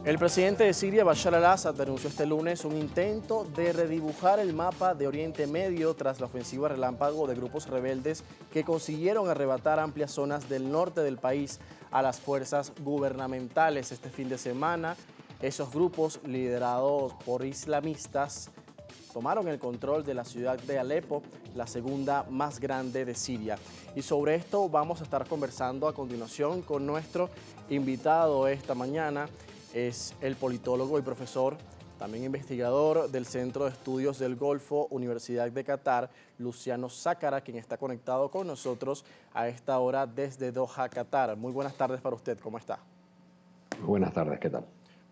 El presidente de Siria, Bashar al-Assad, denunció este lunes un intento de redibujar el mapa de Oriente Medio tras la ofensiva relámpago de grupos rebeldes que consiguieron arrebatar amplias zonas del norte del país a las fuerzas gubernamentales. Este fin de semana, esos grupos, liderados por islamistas, tomaron el control de la ciudad de Alepo, la segunda más grande de Siria. Y sobre esto vamos a estar conversando a continuación con nuestro invitado esta mañana. Es el politólogo y profesor, también investigador del Centro de Estudios del Golfo, Universidad de Qatar, Luciano Zácara, quien está conectado con nosotros a esta hora desde Doha, Qatar. Muy buenas tardes para usted, ¿cómo está? Buenas tardes, ¿qué tal?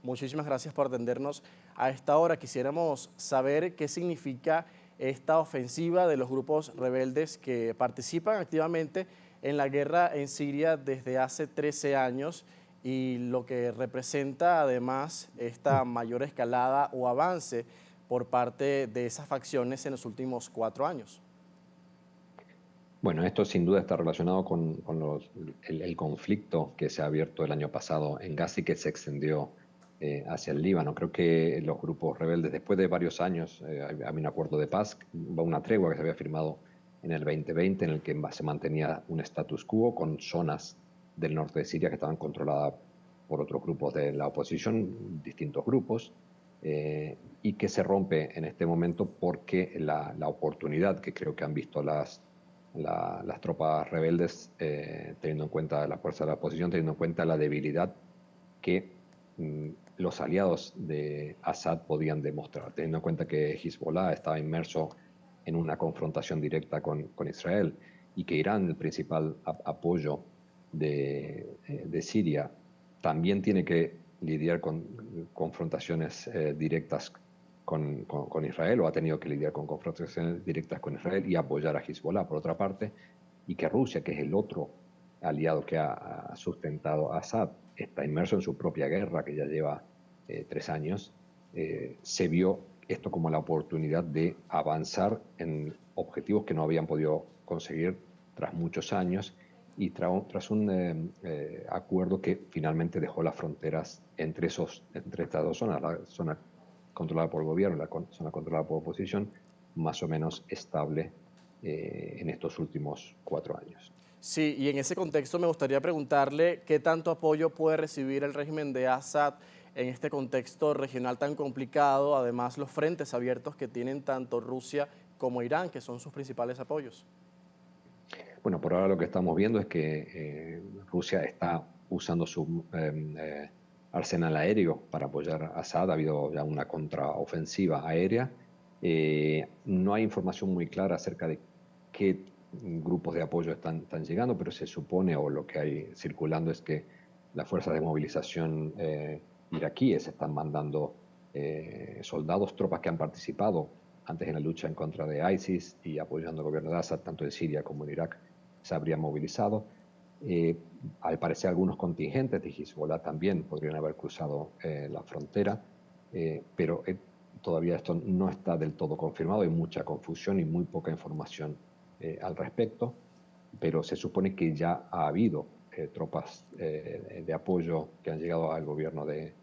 Muchísimas gracias por atendernos a esta hora. Quisiéramos saber qué significa esta ofensiva de los grupos rebeldes que participan activamente en la guerra en Siria desde hace 13 años y lo que representa además esta mayor escalada o avance por parte de esas facciones en los últimos 4 años. Bueno, esto sin duda está relacionado con el conflicto que se ha abierto el año pasado en Gaza y que se extendió hacia el Líbano. Creo que los grupos rebeldes, después de varios años, había un acuerdo de paz, una tregua que se había firmado en el 2020, en el que se mantenía un status quo con zonas del norte de Siria que estaban controladas por otros grupos de la oposición, distintos grupos, y que se rompe en este momento porque la oportunidad que creo que han visto las tropas rebeldes, teniendo en cuenta la fuerza de la oposición, teniendo en cuenta la debilidad que los aliados de Assad podían demostrar, teniendo en cuenta que Hezbollah estaba inmerso en una confrontación directa con Israel y que Irán, el principal apoyo de Siria, también tiene que lidiar con confrontaciones directas con Israel, o ha tenido que lidiar con confrontaciones directas con Israel y apoyar a Hezbollah, por otra parte, y que Rusia, que es el otro aliado que ha sustentado a Assad, está inmerso en su propia guerra, que ya lleva 3 años, se vio esto como la oportunidad de avanzar en objetivos que no habían podido conseguir tras muchos años y tras un acuerdo que finalmente dejó las fronteras entre estas dos zonas, la zona controlada por el gobierno y la zona controlada por oposición, más o menos estable en estos últimos 4 años. Sí, y en ese contexto me gustaría preguntarle qué tanto apoyo puede recibir el régimen de Assad en este contexto regional tan complicado, además los frentes abiertos que tienen tanto Rusia como Irán, que son sus principales apoyos. Bueno, por ahora lo que estamos viendo es que Rusia está usando su arsenal aéreo para apoyar a Assad. Ha habido ya una contraofensiva aérea. No hay información muy clara acerca de qué grupos de apoyo están llegando, pero se supone, o lo que hay circulando, es que las fuerzas de movilización iraquíes están mandando soldados, tropas que han participado antes en la lucha en contra de ISIS y apoyando al gobierno de Assad, tanto en Siria como en Irak, se habrían movilizado. Al parecer algunos contingentes de Hezbollah también podrían haber cruzado la frontera, pero todavía esto no está del todo confirmado, hay mucha confusión y muy poca información al respecto, pero se supone que ya ha habido tropas de apoyo que han llegado al gobierno de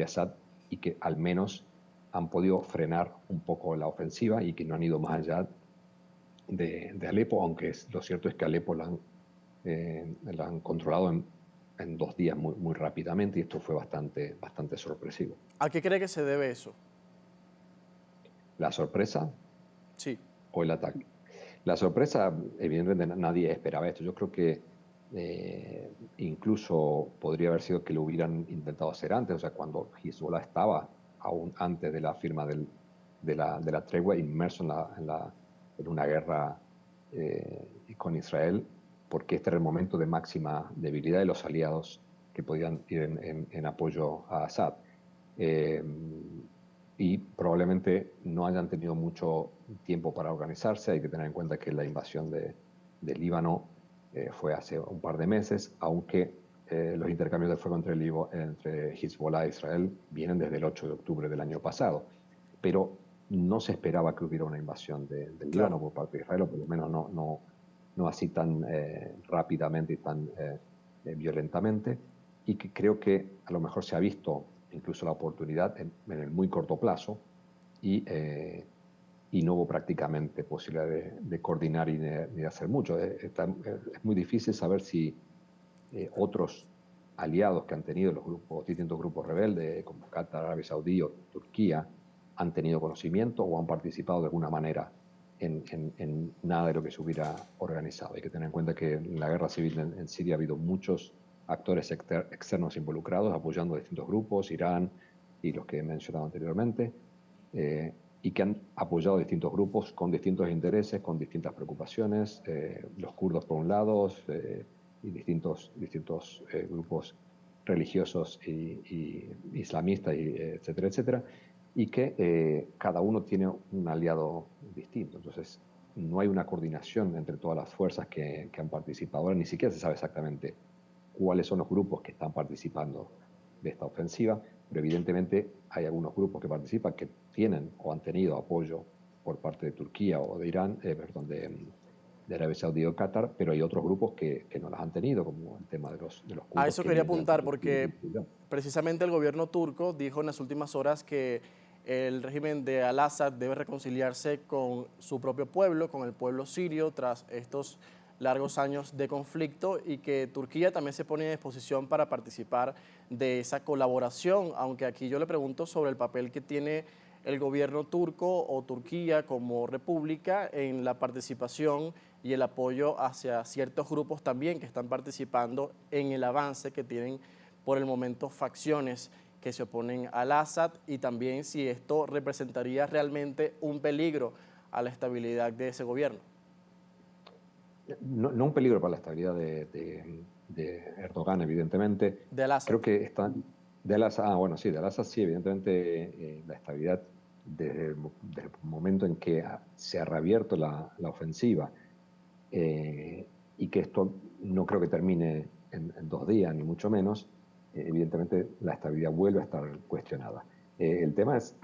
Assad y que al menos han podido frenar un poco la ofensiva y que no han ido más allá de Alepo, aunque lo cierto es que Alepo la han controlado en 2 días muy rápidamente, y esto fue bastante sorpresivo. ¿A qué cree que se debe eso? La sorpresa Sí. o el ataque. La sorpresa, evidentemente nadie esperaba esto. Yo creo que incluso podría haber sido que lo hubieran intentado hacer antes, o sea, cuando Hezbollah estaba aún antes de la firma de la tregua, inmerso en una guerra con Israel, porque este era el momento de máxima debilidad de los aliados que podían ir en apoyo a Assad. Eh, y probablemente no hayan tenido mucho tiempo para organizarse. Hay que tener en cuenta que la invasión de Líbano fue hace un par de meses, aunque los intercambios de fuego entre Hezbollah e Israel vienen desde el 8 de octubre del año pasado. Pero no se esperaba que hubiera una invasión del Líbano Claro. por parte de Israel, o por lo menos no así tan rápidamente y tan violentamente, y que creo que a lo mejor se ha visto incluso la oportunidad en el muy corto plazo y no hubo prácticamente posibilidad de coordinar y de hacer mucho. Es muy difícil saber si otros aliados que han tenido los distintos grupos rebeldes, como Qatar, Arabia Saudí o Turquía, han tenido conocimiento o han participado de alguna manera en nada de lo que se hubiera organizado. Hay que tener en cuenta que en la guerra civil en Siria ha habido muchos actores externos involucrados apoyando a distintos grupos, Irán y los que he mencionado anteriormente, y que han apoyado a distintos grupos con distintos intereses, con distintas preocupaciones, los kurdos por un lado, y distintos grupos religiosos y islamistas, etcétera, etcétera, y que cada uno tiene un aliado distinto. Entonces, no hay una coordinación entre todas las fuerzas que han participado. Ahora ni siquiera se sabe exactamente cuáles son los grupos que están participando de esta ofensiva, pero evidentemente hay algunos grupos que participan que tienen o han tenido apoyo por parte de Turquía o de Irán, de Arabia Saudí o Qatar, pero hay otros grupos que no las han tenido, como el tema de los A kurdos eso que quería evidentemente apuntar porque no. precisamente el gobierno turco dijo en las últimas horas que el régimen de Al-Assad debe reconciliarse con su propio pueblo, con el pueblo sirio, tras estos largos años de conflicto, y que Turquía también se pone en disposición para participar de esa colaboración, aunque aquí yo le pregunto sobre el papel que tiene el gobierno turco o Turquía como república en la participación y el apoyo hacia ciertos grupos también que están participando en el avance que tienen por el momento facciones que se oponen al Assad, y también si esto representaría realmente un peligro a la estabilidad de ese gobierno. No un peligro para la estabilidad de Erdogan, evidentemente. De Al-Assad. Creo que está de Al-Assad, bueno, sí, de Al-Assad sí, evidentemente la estabilidad desde el momento en que se ha reabierto la ofensiva, y que esto no creo que termine en 2 días, ni mucho menos, evidentemente la estabilidad vuelve a estar cuestionada. El tema es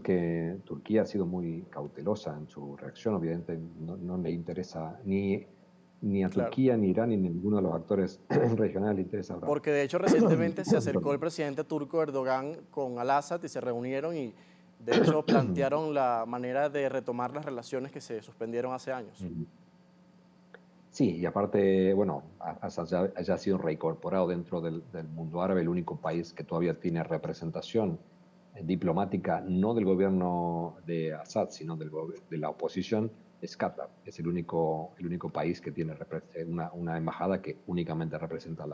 que Turquía ha sido muy cautelosa en su reacción, obviamente no le interesa ni a Claro. Turquía, ni Irán, ni ninguno de los actores regionales le interesa ahora. Porque de hecho recientemente se acercó el Perdón. presidente turco Erdogan con Al-Assad y se reunieron y de hecho plantearon la manera de retomar las relaciones que se suspendieron hace años. Sí, y aparte, bueno, Assad ya haya sido reincorporado dentro del mundo árabe, el único país que todavía tiene representación diplomática, no del gobierno de Assad, sino de la oposición, es Qatar. Es el único país que tiene una embajada que únicamente representa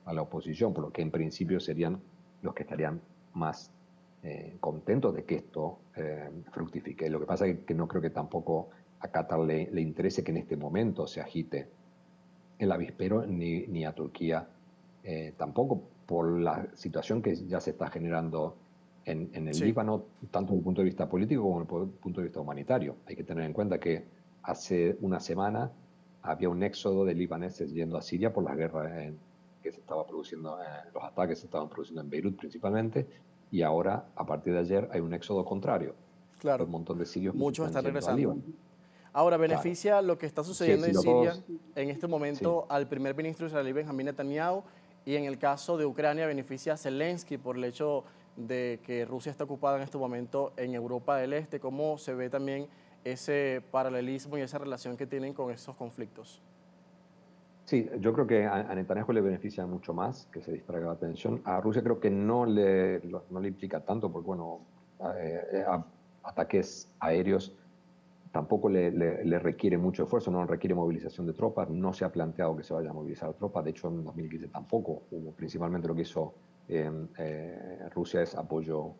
a la oposición, por lo que en principio serían los que estarían más contentos de que esto fructifique. Lo que pasa es que no creo que tampoco a Qatar le interese que en este momento se agite el avispero, ni a Turquía tampoco, por la situación que ya se está generando en el Sí, Líbano, tanto desde el punto de vista político como desde el punto de vista humanitario. Hay que tener en cuenta que hace una semana había un éxodo de libaneses yendo a Siria por la guerra que se estaba produciendo, los ataques que se estaban produciendo en Beirut principalmente, y ahora, a partir de ayer, hay un éxodo contrario, de claro. un montón de sirios que se Muchos están están yendo al regresando. Líbano. Ahora, Claro. ¿beneficia lo que está Sí, sucediendo si en los Siria dos, en este sí. momento al primer ministro israelí Benjamín Netanyahu, y en el caso de Ucrania beneficia a Zelensky por el hecho de que Rusia está ocupada en este momento en Europa del Este? ¿Cómo se ve también ese paralelismo y esa relación que tienen con esos conflictos? Sí, yo creo que a Netanyahu le beneficia mucho más que se distraiga la atención. A Rusia creo que no le implica tanto, porque bueno, ataques aéreos tampoco le requiere mucho esfuerzo, no requiere movilización de tropas, no se ha planteado que se vaya a movilizar tropas, de hecho en 2015 tampoco hubo. Principalmente lo que hizo Rusia es apoyo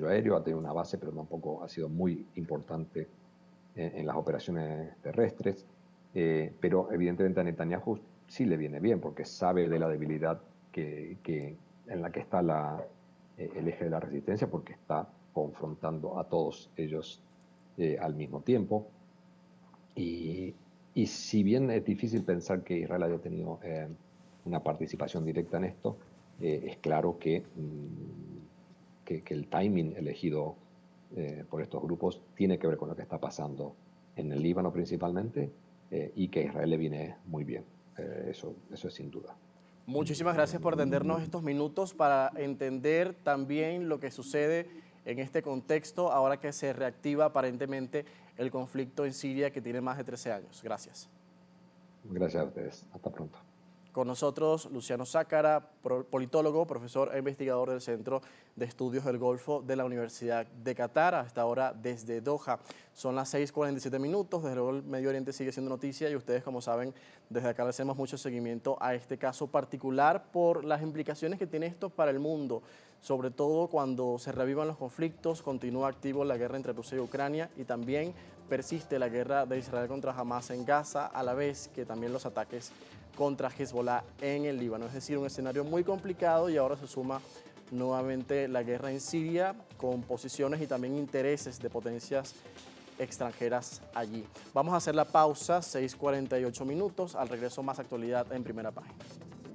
aéreo, ha tenido una base, pero tampoco ha sido muy importante en las operaciones terrestres. Pero evidentemente a Netanyahu sí le viene bien, porque sabe de la debilidad en la que está el eje de la resistencia, porque está confrontando a todos ellos al mismo tiempo. Y, y si bien es difícil pensar que Israel haya tenido una participación directa en esto, es claro que el timing elegido por estos grupos tiene que ver con lo que está pasando en el Líbano principalmente, y que a Israel le viene muy bien. Eso es sin duda. Muchísimas gracias por atendernos estos minutos para entender también lo que sucede en este contexto ahora que se reactiva aparentemente el conflicto en Siria que tiene más de 13 años. Gracias. Gracias a ustedes. Hasta pronto. Con nosotros Luciano Zácara, politólogo, profesor e investigador del Centro de Estudios del Golfo de la Universidad de Qatar, hasta ahora desde Doha. Son las 6:47 minutos, desde luego el Medio Oriente sigue siendo noticia y ustedes, como saben, desde acá le hacemos mucho seguimiento a este caso particular por las implicaciones que tiene esto para el mundo, sobre todo cuando se reavivan los conflictos, continúa activo la guerra entre Rusia y Ucrania y también persiste la guerra de Israel contra Hamas en Gaza, a la vez que también los ataques contra Hezbollah en el Líbano. Es decir, un escenario muy complicado y ahora se suma nuevamente la guerra en Siria con posiciones y también intereses de potencias extranjeras allí. Vamos a hacer la pausa, 6:48 minutos. Al regreso, más actualidad en Primera Página.